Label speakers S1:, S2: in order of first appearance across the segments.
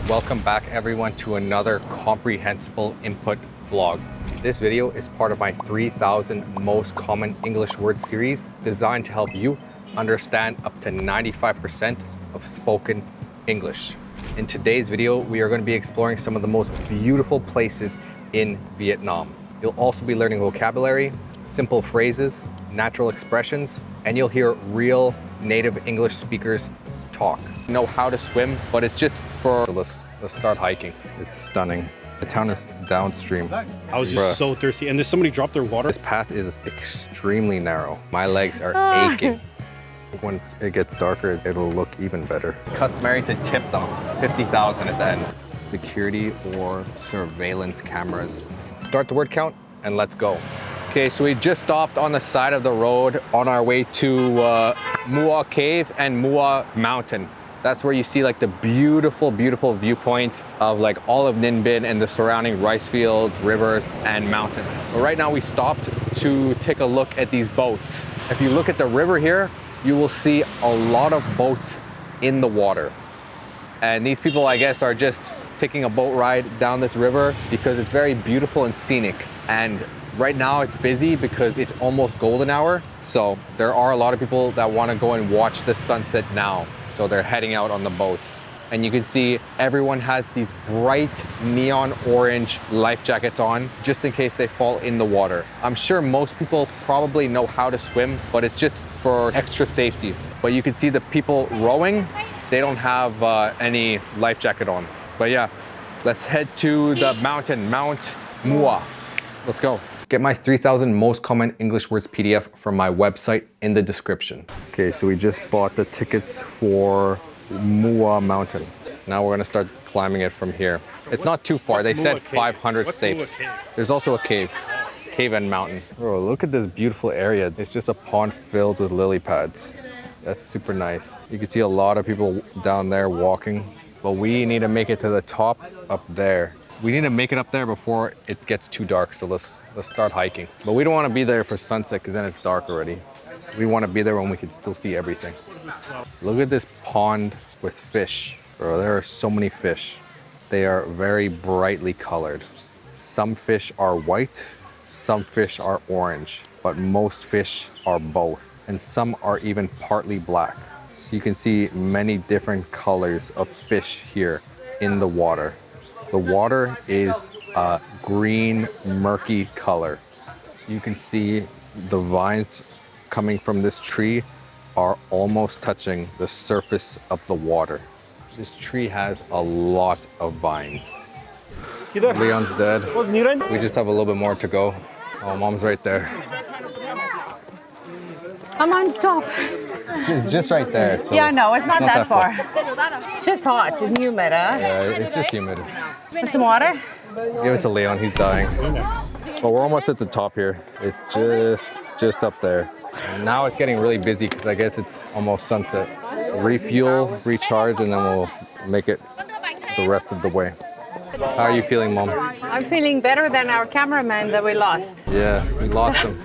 S1: Welcome back everyone to another Comprehensible Input vlog. This video is part of my 3,000 most common English word series designed to help you understand up to 95% of spoken English. In today's video, we are going to be exploring some of the most beautiful places in Vietnam. You'll also be learning vocabulary, simple phrases, natural expressions, and you'll hear real native English speakers talk. Know how to swim, but it's just for... So let's start hiking. It's stunning. The town is downstream.
S2: I was just so thirsty. And there's somebody dropped their water.
S1: This path is extremely narrow. My legs are aching. When it gets darker, it'll look even better. Customary to tip them. 50,000 at the end. Security or surveillance cameras. Start the word count and let's go. Okay, so we just stopped on the side of the road on our way to Mua Cave and Mua Mountain. That's where you see like the beautiful, beautiful viewpoint of like all of Ninh Binh and the surrounding rice fields, rivers, and mountains. But right now we stopped to take a look at these boats. If you look at the river here, you will see a lot of boats in the water. And these people, I guess, are just taking a boat ride down this river because it's very beautiful and scenic. And right now it's busy because it's almost golden hour. So there are a lot of people that want to go and watch the sunset now. So they're heading out on the boats. And you can see everyone has these bright neon orange life jackets on just in case they fall in the water. I'm sure most people probably know how to swim, but it's just for extra safety. But you can see the people rowing, they don't have any life jacket on. But yeah, let's head to the mountain, Mount Mua. Let's go. Get my 3,000 most common English words PDF from my website in the description. Okay, so we just bought the tickets for Mua Mountain. Now we're gonna start climbing it from here. It's not too far. They said 500 steps. There's also a cave and mountain. Bro, look at this beautiful area. It's just a pond filled with lily pads. That's super nice. You can see a lot of people down there walking, but we need to make it to the top up there. We need to make it up there before it gets too dark, so let's start hiking. But we don't want to be there for sunset because then it's dark already. We want to be there when we can still see everything. Look at this pond with fish. Bro, there are so many fish. They are very brightly colored. Some fish are white, some fish are orange, but most fish are both. And some are even partly black. So you can see many different colors of fish here in the water. The water is a green, murky color. You can see the vines coming from this tree are almost touching the surface of the water. This tree has a lot of vines. Leon's dead. We just have a little bit more to go. Oh, mom's right there.
S3: I'm on top.
S1: It's just right there. So
S3: yeah, no, it's not that far. It's just hot and humid, huh?
S1: Yeah, it's just humid.
S3: Want some water?
S1: Give it to Leon, he's dying. But we're almost at the top here. It's just up there. And now it's getting really busy because I guess it's almost sunset. Refuel, recharge, and then we'll make it the rest of the way. How are you feeling, Mom?
S3: I'm feeling better than our cameraman that we lost.
S1: Yeah, we lost him.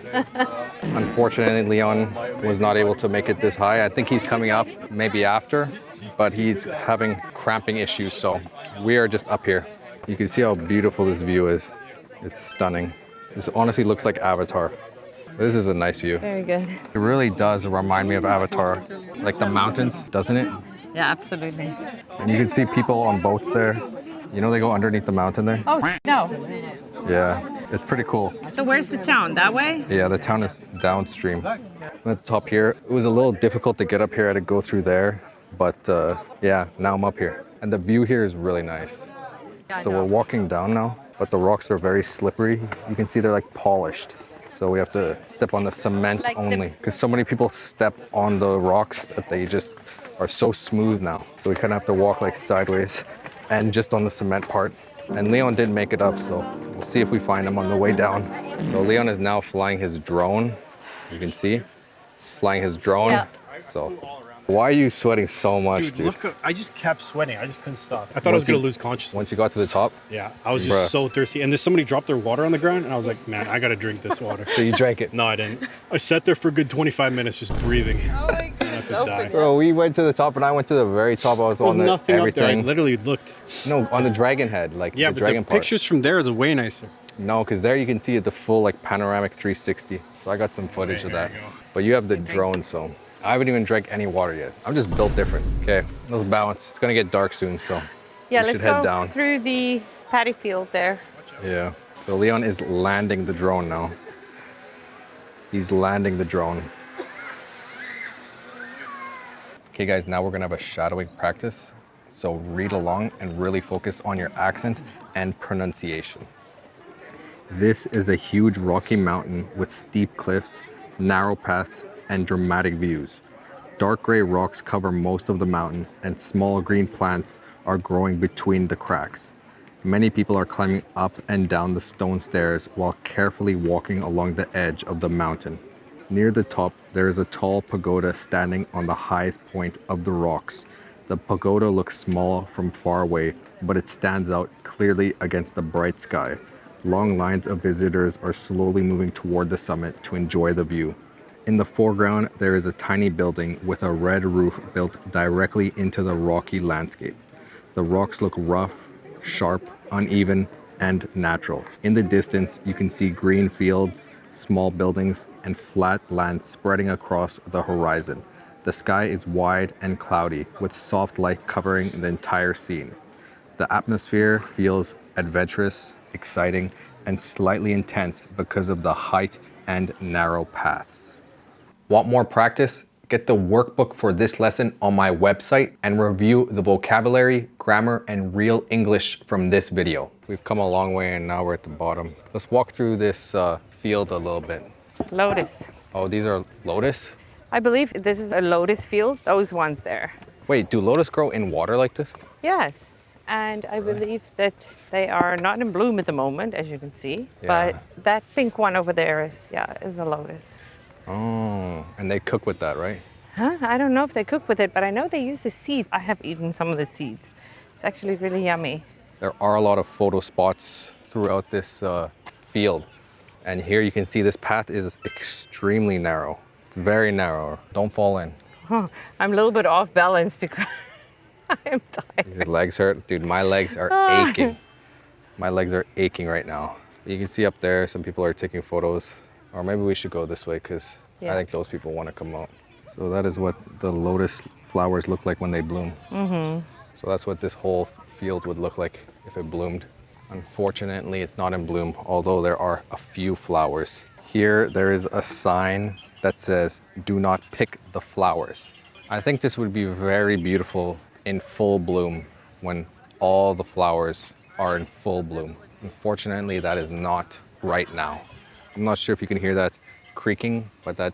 S1: Unfortunately, Leon was not able to make it this high. I think he's coming up maybe after, but he's having cramping issues, so we are just up here. You can see how beautiful this view is. It's stunning. This honestly looks like Avatar. This is a nice view.
S3: Very good.
S1: It really does remind me of Avatar, like the mountains, doesn't it?
S3: Yeah, absolutely.
S1: And you can see people on boats there. You know they go underneath the mountain there?
S3: Oh, no.
S1: Yeah, it's pretty cool.
S3: So where's the town? That way?
S1: Yeah, the town is downstream. I'm at the top here. It was a little difficult to get up here. I had to go through there. But yeah, now I'm up here. And the view here is really nice. So we're walking down now, but the rocks are very slippery. You can see they're like polished. So we have to step on the cement like only. Because so many people step on the rocks that they just are so smooth now. So we kind of have to walk like sideways and just on the cement part. And Leon did make it up, so we'll see if we find him on the way down. So Leon is now flying his drone. You can see, he's flying his drone. Yeah. So why are you sweating so much, dude?
S2: Look, I just kept sweating. I just couldn't stop. I thought I was going to lose consciousness.
S1: Once you got to the top?
S2: Yeah, I was just so thirsty. And then somebody dropped their water on the ground, and I was like, man, I got to drink this water.
S1: So you drank it?
S2: No, I didn't. I sat there for a good 25 minutes just breathing.
S3: Oh my God.
S2: die.
S1: Bro, we went to the top and I went to the very top. I was
S2: There was
S1: on the
S2: nothing up there. I
S1: everything.
S2: literally looked.
S1: No, on the dragon head, like
S2: Yeah,
S1: the
S2: but
S1: dragon
S2: the
S1: part.
S2: pictures from there is way nicer.
S1: No, because there you can see the full like panoramic 360. So I got some footage of that.
S2: There you go.
S1: But you have the drone, so I haven't even drank any water yet. I'm just built different. Okay, let's balance. It's gonna get dark soon, so
S3: Yeah,
S1: we
S3: let's
S1: should head
S3: go
S1: down.
S3: through the paddy field there.
S1: Yeah. So Leon is landing the drone now. He's landing the drone. Okay guys, now we're gonna have a shadowing practice. So read along and really focus on your accent and pronunciation. This is a huge rocky mountain with steep cliffs, narrow paths, and dramatic views. Dark gray rocks cover most of the mountain and small green plants are growing between the cracks. Many people are climbing up and down the stone stairs while carefully walking along the edge of the mountain. Near the top, there is a tall pagoda standing on the highest point of the rocks. The pagoda looks small from far away, but it stands out clearly against the bright sky. Long lines of visitors are slowly moving toward the summit to enjoy the view. In the foreground, there is a tiny building with a red roof built directly into the rocky landscape. The rocks look rough, sharp, uneven, and natural. In the distance, you can see green fields, small buildings, and flat land spreading across the horizon. The sky is wide and cloudy, with soft light covering the entire scene. The atmosphere feels adventurous, exciting, and slightly intense because of the height and narrow paths. Want more practice? Get the workbook for this lesson on my website and review the vocabulary, grammar, and real English from this video. We've come a long way and now we're at the bottom. Let's walk through this field a little bit.
S3: Lotus.
S1: Oh, these are lotus?
S3: I believe this is a lotus field, those ones there.
S1: Wait, do lotus grow in water like this?
S3: Yes. And I believe that they are not in bloom at the moment, as you can see.
S1: Yeah.
S3: But that pink one over there is a lotus.
S1: Oh, and they cook with that, right?
S3: Huh? I don't know if they cook with it, but I know they use the seed. I have eaten some of the seeds. It's actually really yummy.
S1: There are a lot of photo spots throughout this field. And here you can see this path is extremely narrow. It's very narrow. Don't fall in.
S3: Oh, I'm a little bit off balance because I am tired.
S1: Your legs hurt? Dude, my legs are aching. My legs are aching right now. You can see up there, some people are taking photos. Or maybe we should go this way because I think those people want to come out. So that is what the lotus flowers look like when they bloom. So that's what this whole field would look like if it bloomed. Unfortunately, it's not in bloom, although there are a few flowers. Here, there is a sign that says, "Do not pick the flowers." I think this would be very beautiful in full bloom when all the flowers are in full bloom. Unfortunately, that is not right now. I'm not sure if you can hear that creaking, but that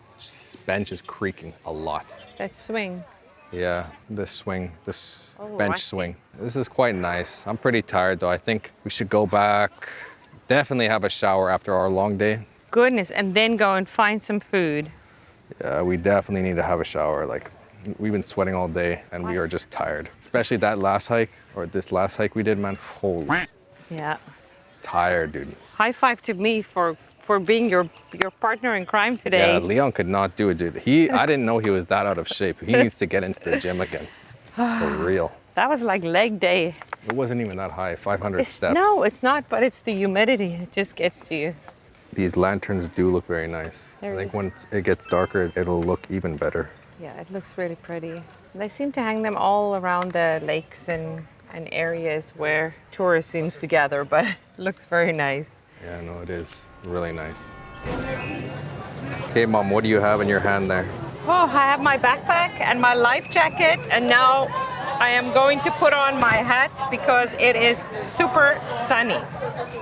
S1: bench is creaking a lot.
S3: That swing.
S1: Yeah, this swing, this
S3: Oh,
S1: bench
S3: I see.
S1: swing. This is quite nice. I'm pretty tired though. I think we should go back, definitely have a shower after our long day.
S3: Goodness, and then go and find some food.
S1: Yeah, we definitely need to have a shower. Like, we've been sweating all day and we are just tired. Especially that last hike, or this last hike we did, man. Holy,
S3: Yeah.
S1: tired, dude.
S3: High five to me for being your partner in crime today.
S1: Yeah, Leon could not do it, dude. I didn't know he was that out of shape. He needs to get into the gym again, for real.
S3: That was like leg day.
S1: It wasn't even that high, 500 steps.
S3: No, it's not, but it's the humidity. It just gets to you.
S1: These lanterns do look very nice.
S3: There
S1: I think
S3: is.
S1: when it gets darker, it'll look even better.
S3: Yeah, it looks really pretty. They seem to hang them all around the lakes and areas where tourists seems to gather, but it looks very nice.
S1: Yeah, no, it is really nice. Okay, Mom, what do you have in your hand there?
S3: Oh, I have my backpack and my life jacket, and now I am going to put on my hat because it is super sunny.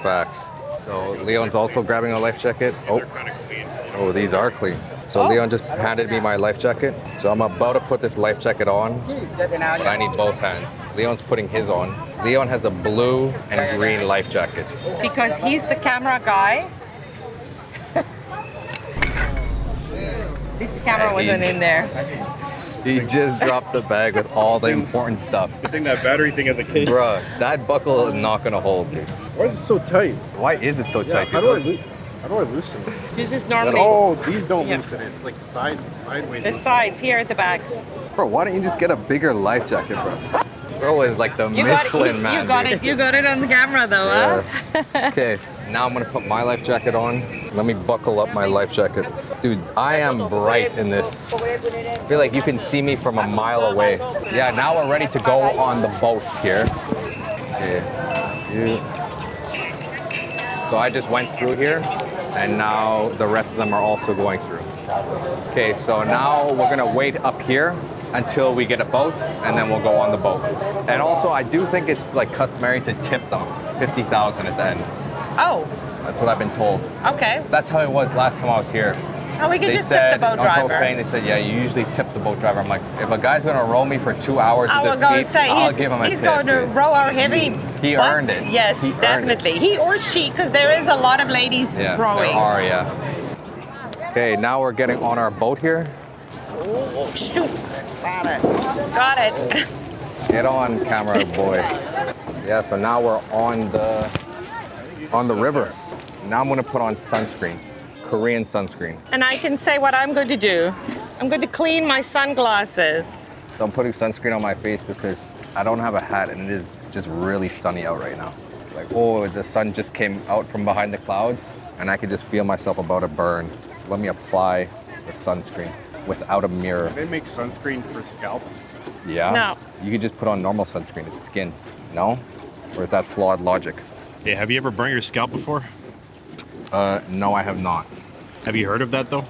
S1: Facts. So Leon's also grabbing a life jacket. Oh, these are clean. So Leon just handed me my life jacket. So I'm about to put this life jacket on, but I need both hands. Leon's putting his on. Leon has a blue and green life jacket.
S3: Because he's the camera guy. This camera wasn't in there.
S1: He just dropped the bag with all the important stuff.
S2: I think that battery thing has a case.
S1: Bruh, that buckle is not gonna hold, dude.
S2: Why is it so tight?
S1: Why is it so tight,
S2: How
S1: dude?
S2: do How do I loosen it?
S3: This is normally
S2: Oh, these don't
S3: Yeah.
S2: loosen it. It's like sideways.
S3: the sides here at the back.
S1: Bro, why don't you just get a bigger life jacket, bro? Bro is like the
S3: You
S1: Michelin man.
S3: You got
S1: dude.
S3: it. You got it on the camera though, huh?
S1: Yeah. Okay, now I'm gonna put my life jacket on. Let me buckle up my life jacket. Dude, I am bright in this. I feel like you can see me from a mile away. Yeah, now we're ready to go on the boats here. Okay. So I just went through here, and now the rest of them are also going through. Okay, so now we're gonna wait up here until we get a boat, and then we'll go on the boat. And also, I do think it's like customary to tip them 50,000 at the end.
S3: Oh,
S1: That's what I've been told.
S3: okay.
S1: That's how it was last time I was here.
S3: Oh, we could
S1: They
S3: just tip
S1: said
S3: the boat
S1: on top of
S3: driver.
S1: paying, they said, yeah, you usually tip the boat driver. I'm like, if a guy's gonna row me for 2 hours
S3: I
S1: with
S3: was
S1: his
S3: going
S1: feet,
S3: to say,
S1: I'll give him a
S3: he's
S1: tip.
S3: going to
S1: dude.
S3: row our heavy
S1: He
S3: butts.
S1: earned it.
S3: Yes,
S1: He earned
S3: definitely. He or she, because there is a lot of ladies
S1: Yeah,
S3: rowing.
S1: there are, yeah. Okay, now we're getting on our boat here.
S3: Oh, shoot. Got it. Got it.
S1: Get on camera, boy. Yeah, so now we're on the river. Now I'm gonna put on sunscreen, Korean sunscreen.
S3: And I can say what I'm going to do. I'm going to clean my sunglasses.
S1: So I'm putting sunscreen on my face because I don't have a hat and it is just really sunny out right now. Like, oh, the sun just came out from behind the clouds and I could just feel myself about to burn. So let me apply the sunscreen without a mirror.
S2: They make sunscreen for scalps.
S1: Yeah?
S3: No.
S1: You could just put on normal sunscreen, it's skin. No? Or is that flawed logic?
S2: Hey, have you ever burnt your scalp before?
S1: No, I have not.
S2: Have you heard of that though?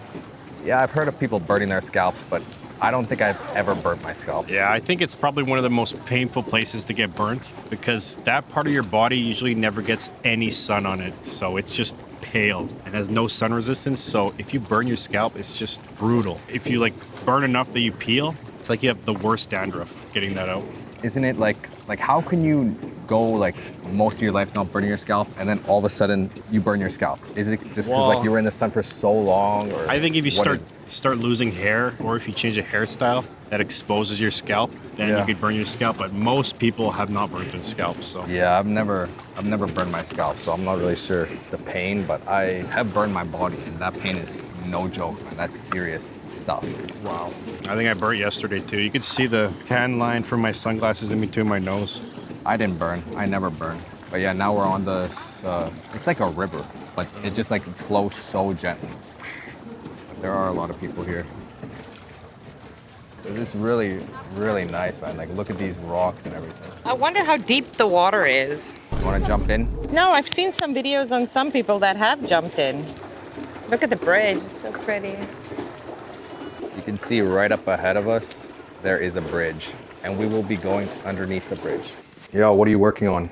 S1: Yeah, I've heard of people burning their scalps, but I don't think I've ever burnt my scalp.
S2: Yeah, I think it's probably one of the most painful places to get burnt because that part of your body usually never gets any sun on it. So it's just pale and has no sun resistance. So if you burn your scalp, it's just brutal. If you like burn enough that you peel, it's like you have the worst dandruff getting that out.
S1: Isn't it like how can you go like most of your life not burning your scalp and then all of a sudden you burn your scalp? Is it just because
S2: Well,
S1: like you were in the sun for so long? Or
S2: I think if you
S1: what
S2: start losing hair or if you change a hairstyle that exposes your scalp, then
S1: Yeah.
S2: you could burn your scalp. But most people have not burnt their scalp. So
S1: Yeah, I've never burned my scalp, so I'm not really sure the pain, but I have burned my body and that pain is no joke, man. That's serious stuff.
S2: wow. I think I burnt yesterday too. You could see the tan line from my sunglasses in between my nose.
S1: I didn't burn. I never burn. But yeah, now we're on this, it's like a river, but it just like flows so gently. There are a lot of people here. It's really, really nice, man. Like, look at these rocks and everything.
S3: I wonder how deep the water is.
S1: You want to jump in?
S3: No, I've seen some videos on some people that have jumped in. Look at the bridge, it's so pretty.
S1: You can see right up ahead of us, there is a bridge, and we will be going underneath the bridge. Yo, what are you working on?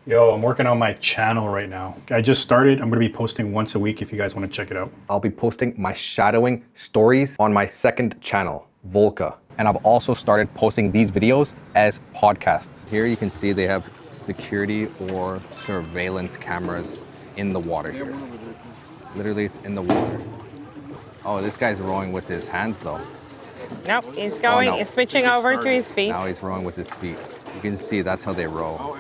S2: Yo, I'm working on my channel right now. I just started. I'm going to be posting once a week if you guys want to check it out.
S1: I'll be posting my shadowing stories on my second channel, Volka. And I've also started posting these videos as podcasts. Here you can see they have security or surveillance cameras in the water here. Literally, it's in the water. Oh, this guy's rowing with his hands though.
S3: Nope, he's going,
S1: no.
S3: he's switching over to his feet.
S1: Now he's rowing with his feet. You can see that's how they row,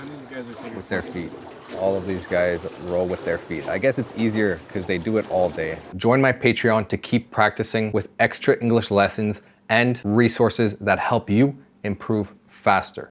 S1: with their feet. All of these guys row with their feet. I guess it's easier because they do it all day. Join my Patreon to keep practicing with extra English lessons and resources that help you improve faster.